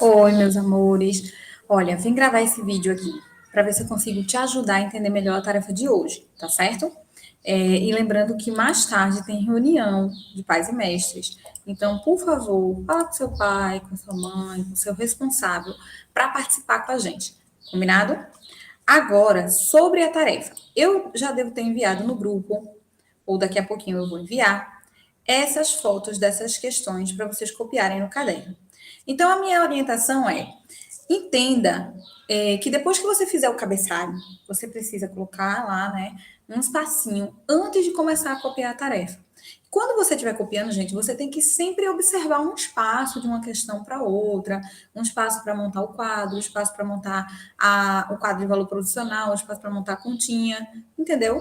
Oi, meus amores. Olha, vim gravar esse vídeo aqui para ver se eu consigo te ajudar a entender melhor a tarefa de hoje, tá certo? E lembrando que mais tarde tem reunião de pais e mestres. Então, por favor, fala com seu pai, com sua mãe, com seu responsável para participar com a gente. Combinado? Agora, sobre a tarefa. Eu já devo ter enviado no grupo, ou daqui a pouquinho eu vou enviar, essas fotos dessas questões para vocês copiarem no caderno. Então, a minha orientação é: entenda que depois que você fizer o cabeçalho, você precisa colocar lá, né, um espacinho antes de começar a copiar a tarefa. Quando você estiver copiando, gente, você tem que sempre observar um espaço de uma questão para outra, um espaço para montar o quadro, um espaço para montar o quadro de valor profissional, um espaço para montar a continha, entendeu?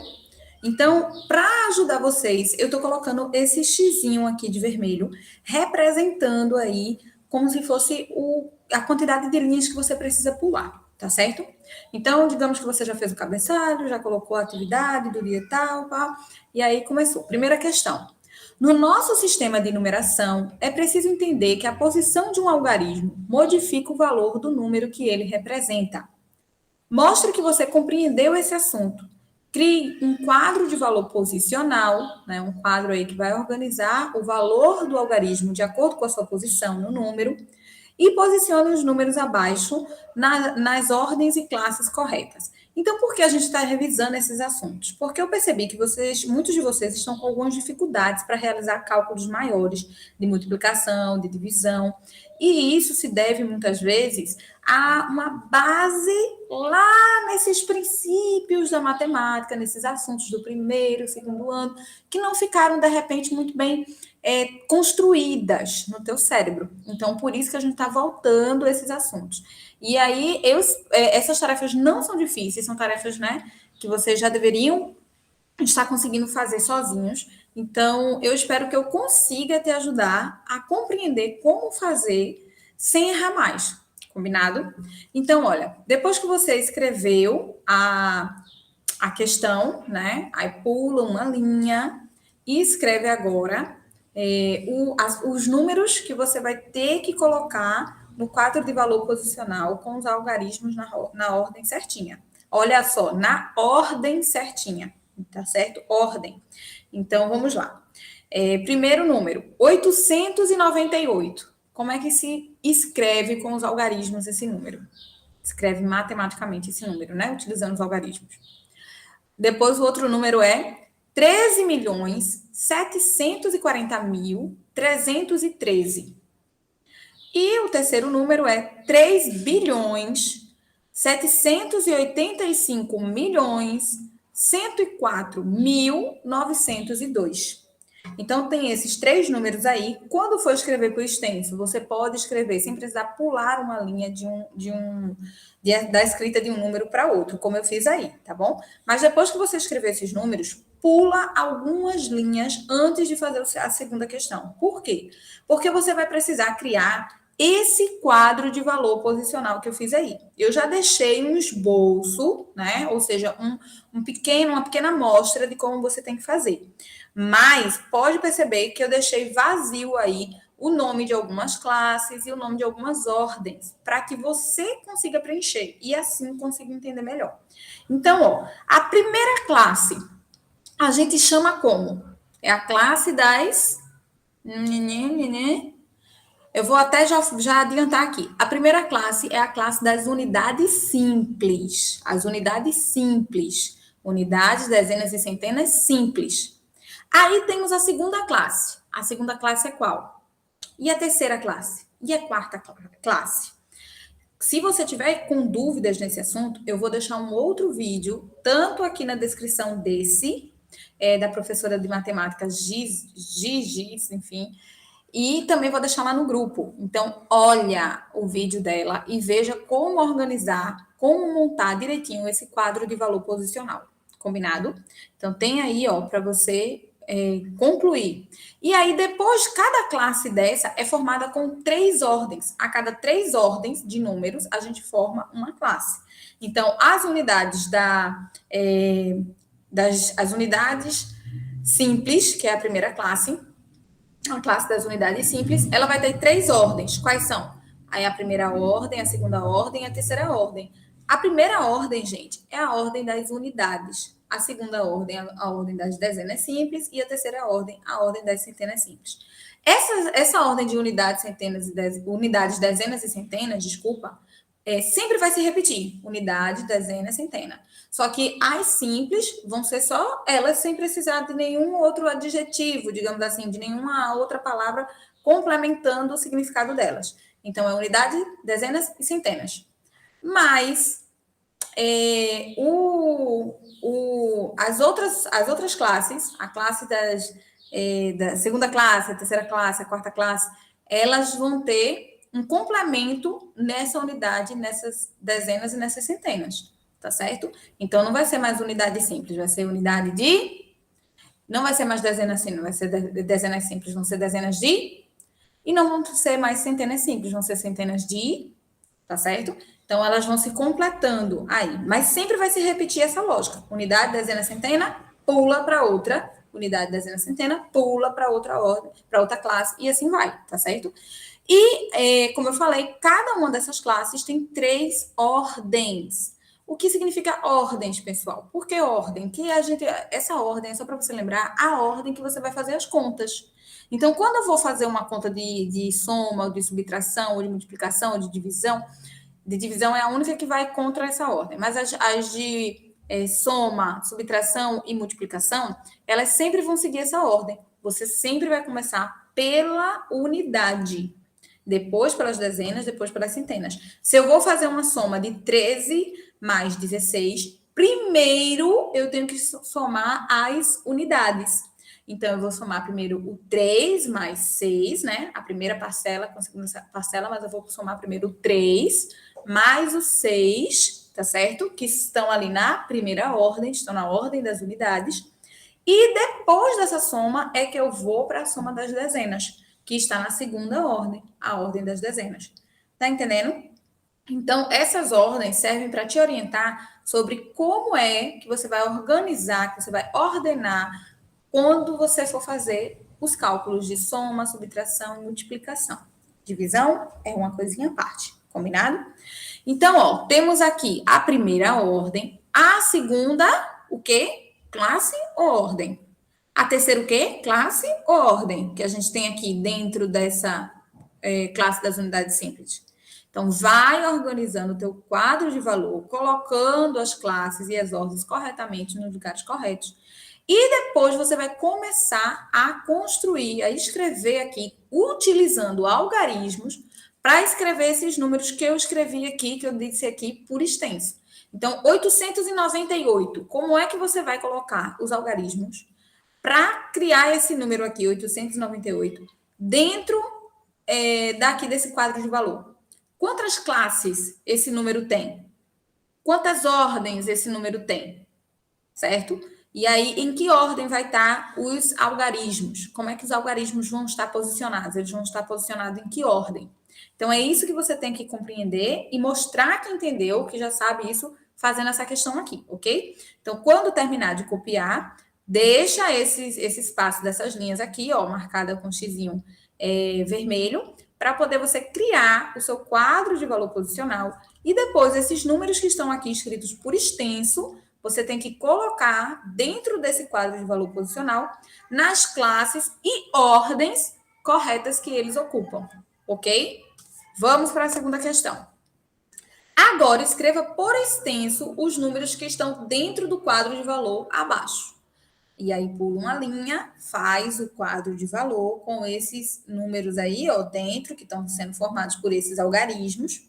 Então, para ajudar vocês, eu estou colocando esse xizinho aqui de vermelho, representando aí como se fosse a quantidade de linhas que você precisa pular, tá certo? Então, digamos que você já fez o cabeçalho, já colocou a atividade do dia tal, pá, e aí começou. Primeira questão. No nosso sistema de numeração, é preciso entender que a posição de um algarismo modifica o valor do número que ele representa. Mostre que você compreendeu esse assunto. Crie um quadro de valor posicional, né, um quadro aí que vai organizar o valor do algarismo de acordo com a sua posição no número, e posicione os números abaixo nas ordens e classes corretas. Então, por que a gente está revisando esses assuntos? Porque eu percebi que muitos de vocês estão com algumas dificuldades para realizar cálculos maiores de multiplicação, de divisão, e isso se deve muitas vezes a uma base lá nesses princípios da matemática, nesses assuntos do primeiro, segundo ano, que não ficaram, de repente, muito bem construídas no teu cérebro. Então, por isso que a gente está voltando a esses assuntos. E aí, essas tarefas não são difíceis, são tarefas, né, que vocês já deveriam estar conseguindo fazer sozinhos. Então, eu espero que eu consiga te ajudar a compreender como fazer sem errar mais. Combinado? Então, olha, depois que você escreveu a questão, né? Aí pula uma linha e escreve agora os números que você vai ter que colocar no quadro de valor posicional com os algarismos na ordem certinha. Olha só, na ordem certinha, tá certo? Ordem. Então, vamos lá. Primeiro número, 898. Como é que se escreve com os algarismos esse número? Escreve matematicamente esse número, né? Utilizando os algarismos. Depois o outro número é 13.740.313. E o terceiro número é 3.785.104.902. Então, tem esses três números aí. Quando for escrever por extenso, você pode escrever sem precisar pular uma linha da escrita de um número para outro, como eu fiz aí, tá bom? Mas depois que você escrever esses números, pula algumas linhas antes de fazer a segunda questão. Por quê? Porque você vai precisar criar esse quadro de valor posicional que eu fiz aí. Eu já deixei um esboço, né? Ou seja, uma pequena amostra de como você tem que fazer. Mas pode perceber que eu deixei vazio aí o nome de algumas classes e o nome de algumas ordens, para que você consiga preencher e assim consiga entender melhor. Então, ó, a primeira classe a gente chama como? É a classe das. Eu vou até já adiantar aqui. A primeira classe é a classe das unidades simples. As unidades simples. Unidades, dezenas e centenas simples. Aí temos a segunda classe. A segunda classe é qual? E a terceira classe? E a quarta classe? Se você tiver com dúvidas nesse assunto, eu vou deixar um outro vídeo, tanto aqui na descrição desse, da professora de matemática Giz, enfim, e também vou deixar lá no grupo. Então, olha o vídeo dela e veja como organizar, como montar direitinho esse quadro de valor posicional. Combinado? Então, tem aí, ó, para você concluir. E aí, depois, cada classe dessa é formada com 3 ordens. A cada 3 ordens de números, a gente forma uma classe. Então, as unidades as unidades simples, que é a primeira classe, a classe das unidades simples, ela vai ter 3 ordens. Quais são? Aí a primeira ordem, a segunda ordem e a terceira ordem. A primeira ordem, gente, é a ordem das unidades. A segunda ordem é a ordem das dezenas simples e a terceira ordem, a ordem das centenas simples. Essa ordem de unidades, centenas e unidades, dezenas e centenas, desculpa, sempre vai se repetir. Unidade, dezena, centena. Só que as simples vão ser só elas, sem precisar de nenhum outro adjetivo, digamos assim, de nenhuma outra palavra complementando o significado delas. Então, é unidade, dezenas e centenas. Mas as outras classes, a classe da segunda classe, a terceira classe, a quarta classe, elas vão ter um complemento nessa unidade, nessas dezenas e nessas centenas, tá certo? Então, não vai ser mais unidade simples, vai ser unidade de... Não vai ser mais dezenas simples, vai ser dezenas simples, vão ser dezenas de... E não vão ser mais centenas simples, vão ser centenas de... Tá certo? Então, elas vão se completando aí. Mas sempre vai se repetir essa lógica. Unidade, dezena, centena, pula para outra. Unidade, dezena, centena, pula para outra ordem, para outra classe, e assim vai, tá certo? E, como eu falei, cada uma dessas classes tem 3 ordens. O que significa ordens, pessoal? Por que ordem? Essa ordem é só para você lembrar a ordem que você vai fazer as contas. Então, quando eu vou fazer uma conta de soma, ou de subtração, ou de multiplicação, ou de divisão é a única que vai contra essa ordem. Mas as de soma, subtração e multiplicação, elas sempre vão seguir essa ordem. Você sempre vai começar pela unidade, depois pelas dezenas, depois pelas centenas. Se eu vou fazer uma soma de 13 mais 16, primeiro eu tenho que somar as unidades. Então, eu vou somar primeiro o 3 mais 6, né? A primeira parcela com a segunda parcela, mas eu vou somar primeiro o 3 mais o 6, tá certo? Que estão ali na primeira ordem, estão na ordem das unidades. E depois dessa soma é que eu vou para a soma das dezenas, que está na segunda ordem, a ordem das dezenas. Tá entendendo? Então, essas ordens servem para te orientar sobre como é que você vai organizar, que você vai ordenar quando você for fazer os cálculos de soma, subtração e multiplicação. Divisão é uma coisinha à parte, combinado? Então, ó, temos aqui a primeira ordem, a segunda, o quê? Classe ou ordem? A terceira, o quê? Classe ou ordem? Que a gente tem aqui dentro dessa classe das unidades simples. Então, vai organizando o teu quadro de valor, colocando as classes e as ordens corretamente nos lugares corretos. E depois você vai começar a construir, a escrever aqui, utilizando algarismos, para escrever esses números que eu escrevi aqui, que eu disse aqui por extenso. Então, 898. Como é que você vai colocar os algarismos para criar esse número aqui, 898, dentro daqui desse quadro de valor? Quantas classes esse número tem? Quantas ordens esse número tem? Certo? E aí, em que ordem vai estar os algarismos? Como é que os algarismos vão estar posicionados? Eles vão estar posicionados em que ordem? Então, é isso que você tem que compreender e mostrar que entendeu, que já sabe isso, fazendo essa questão aqui, ok? Então, quando terminar de copiar, deixa esse espaço dessas linhas aqui, ó, marcada com xizinho vermelho, para poder você criar o seu quadro de valor posicional. E depois, esses números que estão aqui escritos por extenso, você tem que colocar dentro desse quadro de valor posicional nas classes e ordens corretas que eles ocupam, ok? Vamos para a segunda questão. Agora, escreva por extenso os números que estão dentro do quadro de valor abaixo. E aí, pula uma linha, faz o quadro de valor com esses números aí, ó, dentro, que estão sendo formados por esses algarismos.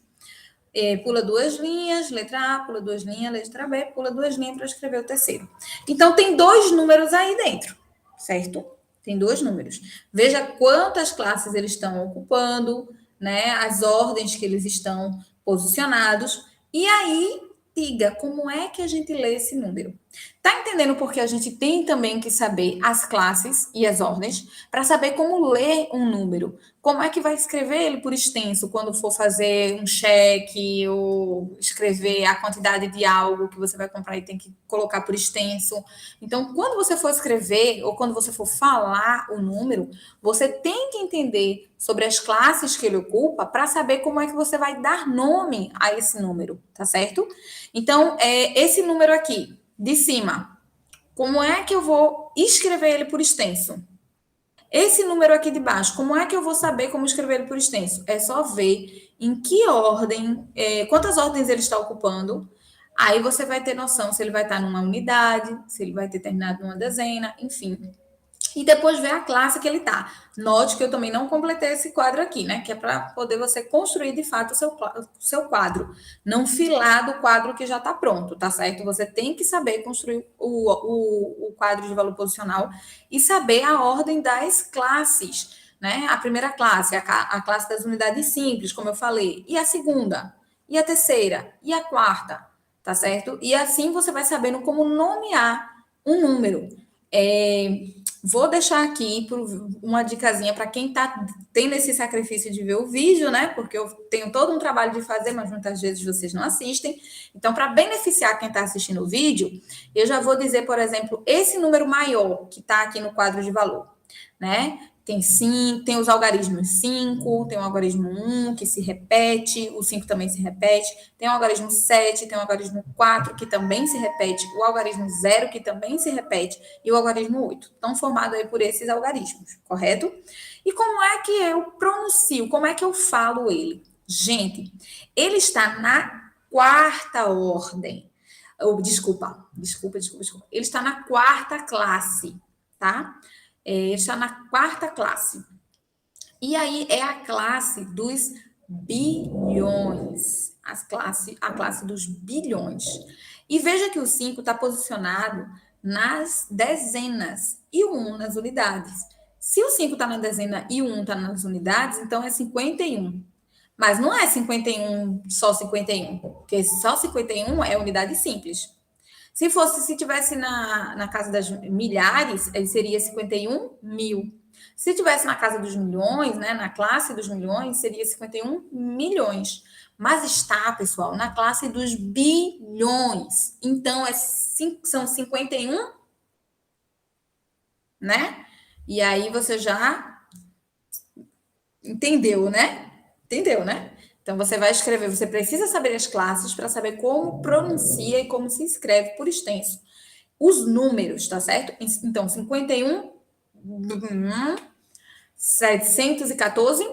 Pula 2 linhas, letra A, pula 2 linhas, letra B, pula 2 linhas para escrever o terceiro. Então, tem 2 números aí dentro, certo? Tem 2 números. Veja quantas classes eles estão ocupando, né? As ordens que eles estão posicionados. E aí, diga como é que a gente lê esse número. Tá entendendo porque a gente tem também que saber as classes e as ordens para saber como ler um número? Como é que vai escrever ele por extenso quando for fazer um cheque ou escrever a quantidade de algo que você vai comprar e tem que colocar por extenso? Então, quando você for escrever ou quando você for falar o número, você tem que entender sobre as classes que ele ocupa para saber como é que você vai dar nome a esse número, tá certo? Então, esse número aqui de cima, como é que eu vou escrever ele por extenso? Esse número aqui de baixo, como é que eu vou saber como escrever ele por extenso? É só ver em que ordem, quantas ordens ele está ocupando. Aí você vai ter noção se ele vai estar numa unidade, se ele vai ter terminado numa dezena, enfim. E depois ver a classe que ele está. Note que eu também não completei esse quadro aqui, né? Que é para poder você construir de fato o seu quadro. Não filar do quadro que já está pronto, tá certo? Você tem que saber construir o quadro de valor posicional e saber a ordem das classes, né? A primeira classe, a classe das unidades simples, como eu falei. E a segunda, e a terceira, e a quarta, tá certo? E assim você vai sabendo como nomear um número. Vou deixar aqui uma dicasinha para quem está tendo esse sacrifício de ver o vídeo, né? Porque eu tenho todo um trabalho de fazer, mas muitas vezes vocês não assistem. Então, para beneficiar quem está assistindo o vídeo, eu já vou dizer, por exemplo, esse número maior que está aqui no quadro de valor, né? Tem os algarismos 5, tem o algarismo 1, que se repete, o 5 também se repete, tem o algarismo 7, tem o algarismo 4, que também se repete, o algarismo 0, que também se repete, e o algarismo 8. Estão formados aí por esses algarismos, correto? E como é que eu pronuncio, como é que eu falo ele? Gente, ele está na quarta ordem. Desculpa. Ele está na quarta classe, tá? Está na quarta classe. E aí é a classe dos bilhões. A classe dos bilhões. E veja que o 5 está posicionado nas dezenas e o 1 nas unidades. Se o 5 está na dezena e o 1 está nas unidades, então é 51. Mas não é 51, só 51, porque só 51 é unidade simples. Se tivesse na casa das milhares, ele seria 51 mil. Se tivesse na casa dos milhões, né, na classe dos milhões, seria 51 milhões. Mas está, pessoal, na classe dos bilhões. Então, são 51, né? E aí você já entendeu, né? Entendeu, né? Então, você vai escrever, você precisa saber as classes para saber como pronuncia e como se escreve por extenso. Os números, tá certo? Então, 51, 714,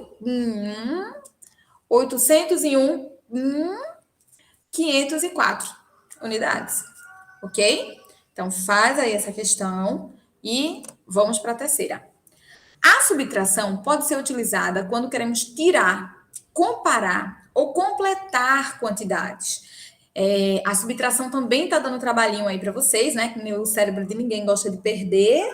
801, 504 unidades, ok? Então, faz aí essa questão e vamos para a terceira. A subtração pode ser utilizada quando queremos tirar, comparar ou completar quantidades. A subtração também está dando trabalhinho aí para vocês, né? Que o cérebro de ninguém gosta de perder.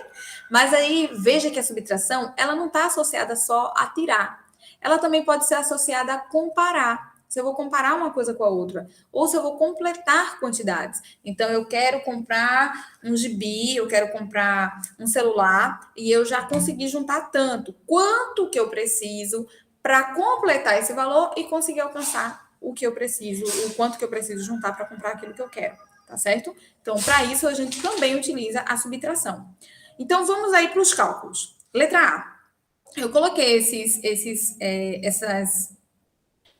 Mas aí veja que a subtração ela não está associada só a tirar. Ela também pode ser associada a comparar. Se eu vou comparar uma coisa com a outra, ou se eu vou completar quantidades. Então, eu quero comprar um gibi, eu quero comprar um celular, e eu já consegui juntar tanto. Quanto que eu preciso para completar esse valor e conseguir alcançar o que eu preciso, o quanto que eu preciso juntar para comprar aquilo que eu quero, tá certo? Então, para isso, a gente também utiliza a subtração. Então, vamos aí para os cálculos. Letra A. Eu coloquei essas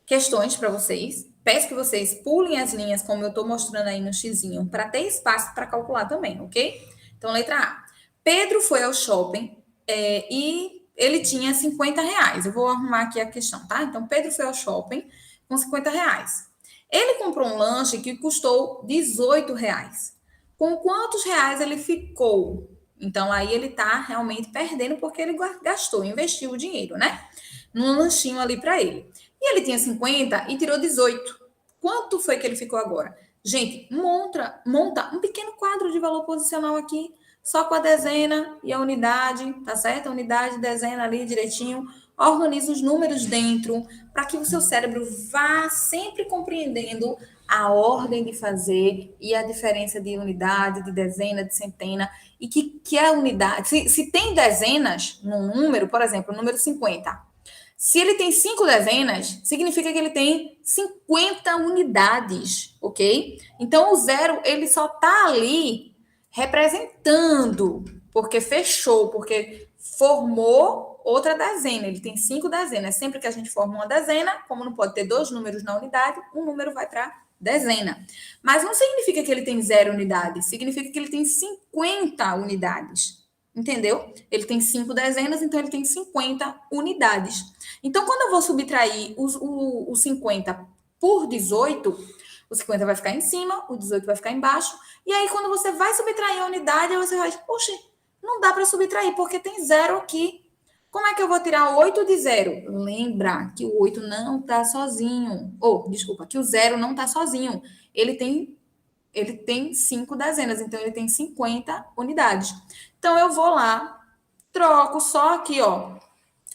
questões para vocês. Peço que vocês pulem as linhas, como eu estou mostrando aí no xizinho, para ter espaço para calcular também, ok? Então, letra A. Pedro foi ao shopping e ele tinha 50 reais. Eu vou arrumar aqui a questão, tá? Então, Pedro foi ao shopping com 50 reais. Ele comprou um lanche que custou 18 reais. Com quantos reais ele ficou? Então, aí ele está realmente perdendo porque ele gastou, investiu o dinheiro, né? Num lanchinho ali para ele. E ele tinha 50 e tirou 18. Quanto foi que ele ficou agora? Gente, monta um pequeno quadro de valor posicional aqui, só com a dezena e a unidade, tá certo? A unidade, dezena ali direitinho. Organiza os números dentro, para que o seu cérebro vá sempre compreendendo a ordem de fazer e a diferença de unidade, de dezena, de centena, e que a unidade, se tem dezenas no número, por exemplo, o número 50, se ele tem 5 dezenas, significa que ele tem 50 unidades, ok? Então, o zero, ele só está ali representando, porque fechou, porque formou outra dezena. Ele tem 5 dezenas. Sempre que a gente forma uma dezena, como não pode ter dois números na unidade, um número vai para dezena. Mas não significa que ele tem 0 unidades, significa que ele tem 50 unidades. Entendeu? Ele tem 5 dezenas, então ele tem 50 unidades. Então, quando eu vou subtrair o 50 por 18, o 50 vai ficar em cima, o 18 vai ficar embaixo. E aí, quando você vai subtrair a unidade, você vai dizer, poxa, não dá para subtrair, porque tem zero aqui. Como é que eu vou tirar 8 de zero? Lembra que o 8 não está sozinho. Desculpa, que o zero não está sozinho. Ele tem 5 dezenas, então ele tem 50 unidades. Então, eu vou lá, troco só aqui, ó.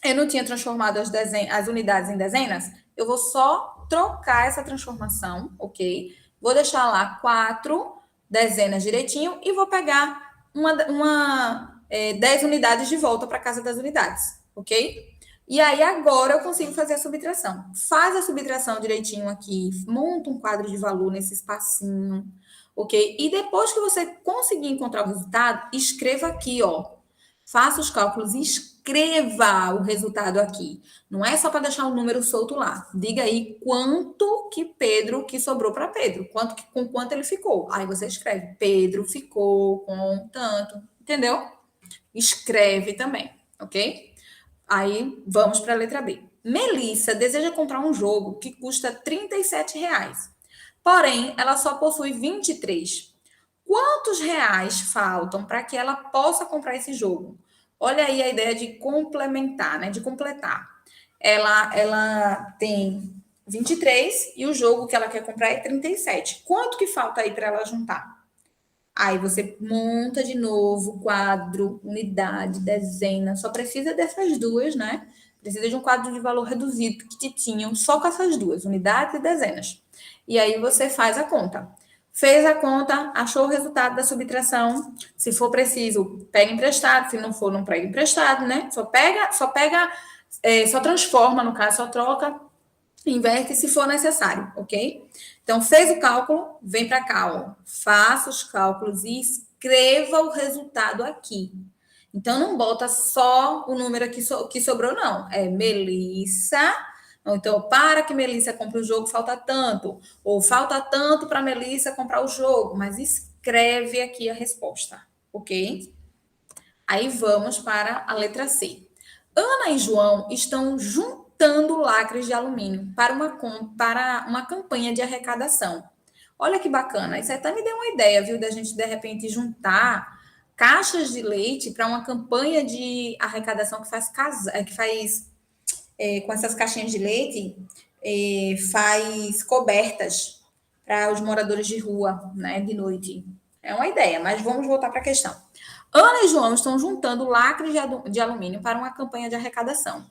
Eu não tinha transformado as unidades em dezenas, eu vou só trocar essa transformação, ok? Vou deixar lá 4 dezenas direitinho e vou pegar 10 unidades de volta para casa das unidades, ok? E aí agora eu consigo fazer a subtração. Faz a subtração direitinho aqui, monta um quadro de valor nesse espacinho, ok? E depois que você conseguir encontrar o resultado, escreva aqui, ó. Faça os cálculos e escreva o resultado aqui. Não é só para deixar um número solto lá. Diga aí quanto que sobrou para Pedro, com quanto ele ficou. Aí você escreve: Pedro ficou com tanto, entendeu? Escreve também, ok? Aí vamos para a letra B. Melissa deseja comprar um jogo que custa R$ 37. Porém, ela só possui 23. Quantos reais faltam para que ela possa comprar esse jogo? Olha aí a ideia de complementar, né? De completar. Ela tem 23 e o jogo que ela quer comprar é 37. Quanto que falta aí para ela juntar? Aí você monta de novo quadro, unidade, dezena. Só precisa dessas duas, né? Precisa de um quadro de valor reduzido que te tinham só com essas duas, unidades e dezenas. E aí você faz a conta. Fez a conta, achou o resultado da subtração. Se for preciso, pega emprestado. Se não for, não pega emprestado, né? Só transforma, no caso, só troca, inverte se for necessário, ok? Então, fez o cálculo, vem para cá, ó. Faça os cálculos e escreva o resultado aqui. Então, não bota só o número aqui que sobrou, não. É Melissa. Então, para que Melissa compre o jogo, falta tanto. Ou falta tanto para Melissa comprar o jogo. Mas escreve aqui a resposta, ok? Aí vamos para a letra C. Ana e João estão juntando lacres de alumínio para uma campanha de arrecadação. Olha que bacana. Isso até me deu uma ideia, viu, da gente, de repente, juntar caixas de leite para uma campanha de arrecadação com essas caixinhas de leite, faz cobertas para os moradores de rua, né, de noite. É uma ideia, mas vamos voltar para a questão. Ana e João estão juntando lacres de alumínio para uma campanha de arrecadação.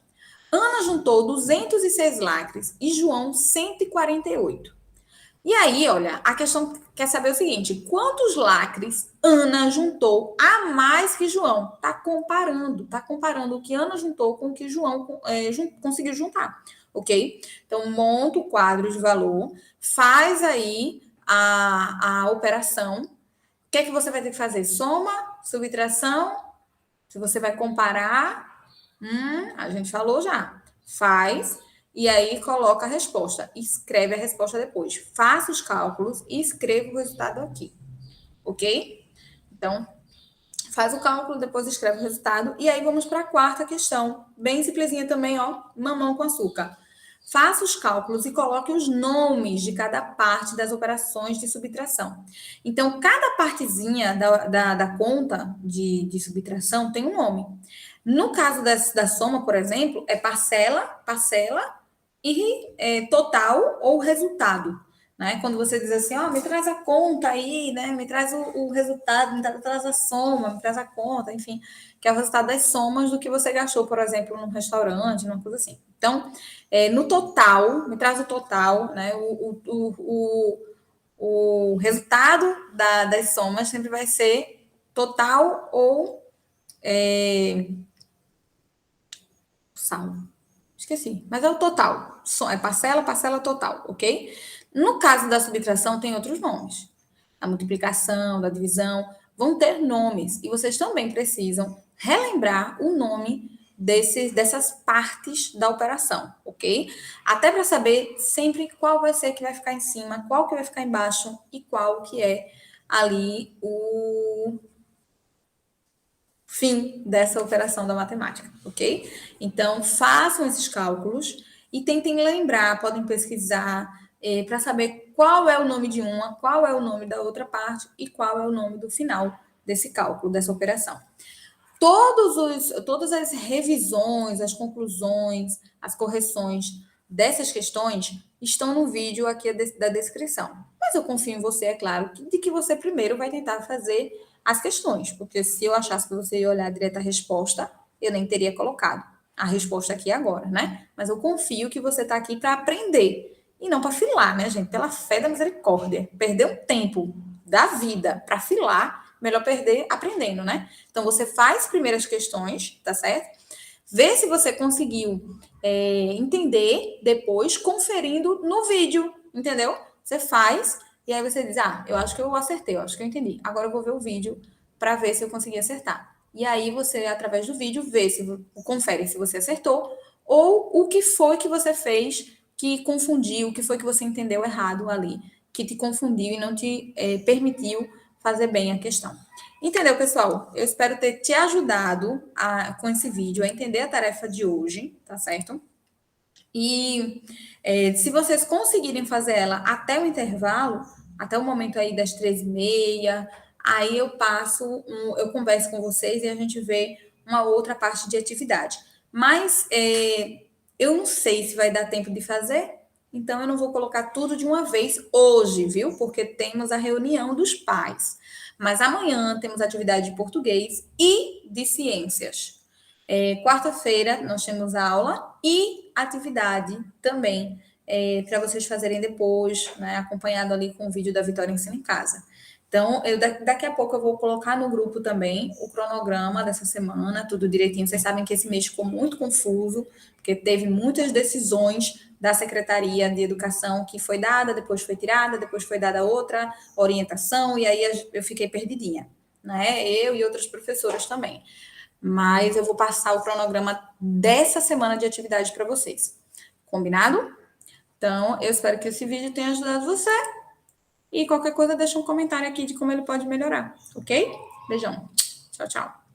Ana juntou 206 lacres e João 148. E aí, olha, a questão quer saber o seguinte: quantos lacres Ana juntou a mais que João? Tá comparando o que Ana juntou com o que João conseguiu juntar, ok? Então, monta o quadro de valor, faz aí a operação. O que é que você vai ter que fazer? Soma, subtração. Se você vai comparar, a gente falou já. Faz e aí coloca a resposta. Escreve a resposta depois. Faça os cálculos e escreva o resultado aqui. Ok? Então, faz o cálculo, depois escreve o resultado. E aí vamos para a quarta questão. Bem simplesinha também, ó. Mamão com açúcar. Faça os cálculos e coloque os nomes de cada parte das operações de subtração. Então, cada partezinha da conta de subtração tem um nome. No caso da soma, por exemplo, é parcela e total ou resultado. né? Quando você diz assim, ó, me traz a conta aí, né? Me traz o resultado, me traz a soma, me traz a conta, enfim, que é o resultado das somas do que você gastou, por exemplo, num restaurante, numa coisa assim. Então, no total, me traz o total, né? O resultado das somas sempre vai ser total ou saldo. Esqueci, mas é o total. É parcela, parcela total, ok? No caso da subtração, tem outros nomes. A multiplicação, da divisão, vão ter nomes. E vocês também precisam relembrar o nome dessas partes da operação, ok? Até para saber sempre qual vai ser que vai ficar em cima, qual que vai ficar embaixo e qual que é ali o fim dessa operação da matemática, ok? Então, façam esses cálculos e tentem lembrar, podem pesquisar para saber qual é o nome de uma, qual é o nome da outra parte e qual é o nome do final desse cálculo, dessa operação. Todas as revisões, as conclusões, as correções dessas questões estão no vídeo aqui da descrição. Mas eu confio em você, é claro, de que você primeiro vai tentar fazer as questões, porque se eu achasse que você ia olhar direto a resposta, eu nem teria colocado a resposta aqui agora, né? Mas eu confio que você está aqui para aprender e não para filar, né, gente? Pela fé da misericórdia. Perder um tempo da vida para filar, melhor perder aprendendo, né? Então, você faz primeiro as questões, tá certo? Vê se você conseguiu entender depois, conferindo no vídeo, entendeu? Você faz e aí você diz, eu acho que eu acertei, eu acho que eu entendi. Agora eu vou ver o vídeo para ver se eu consegui acertar. E aí você, através do vídeo, confere se você acertou ou o que foi que você fez que confundiu, o que foi que você entendeu errado ali, que te confundiu e não te permitiu fazer bem a questão. Entendeu, pessoal? Eu espero ter te ajudado com esse vídeo a entender a tarefa de hoje, tá certo? E se vocês conseguirem fazer ela até o intervalo, até o momento aí das 13h30, aí eu converso com vocês e a gente vê uma outra parte de atividade. Mas eu não sei se vai dar tempo de fazer, então eu não vou colocar tudo de uma vez hoje, viu? Porque temos a reunião dos pais. Mas amanhã temos atividade de português e de ciências. Quarta-feira nós temos aula e atividade também para vocês fazerem depois, né, acompanhado ali com o vídeo da Vitória Ensina em Casa. Então, daqui a pouco eu vou colocar no grupo também o cronograma dessa semana, tudo direitinho. Vocês sabem que esse mês ficou muito confuso, porque teve muitas decisões da Secretaria de Educação que foi dada, depois foi tirada, depois foi dada outra orientação, e aí eu fiquei perdidinha, né? Eu e outras professoras também. Mas eu vou passar o cronograma dessa semana de atividade para vocês. Combinado? Então, eu espero que esse vídeo tenha ajudado você. E qualquer coisa, deixa um comentário aqui de como ele pode melhorar, ok? Beijão. Tchau, tchau.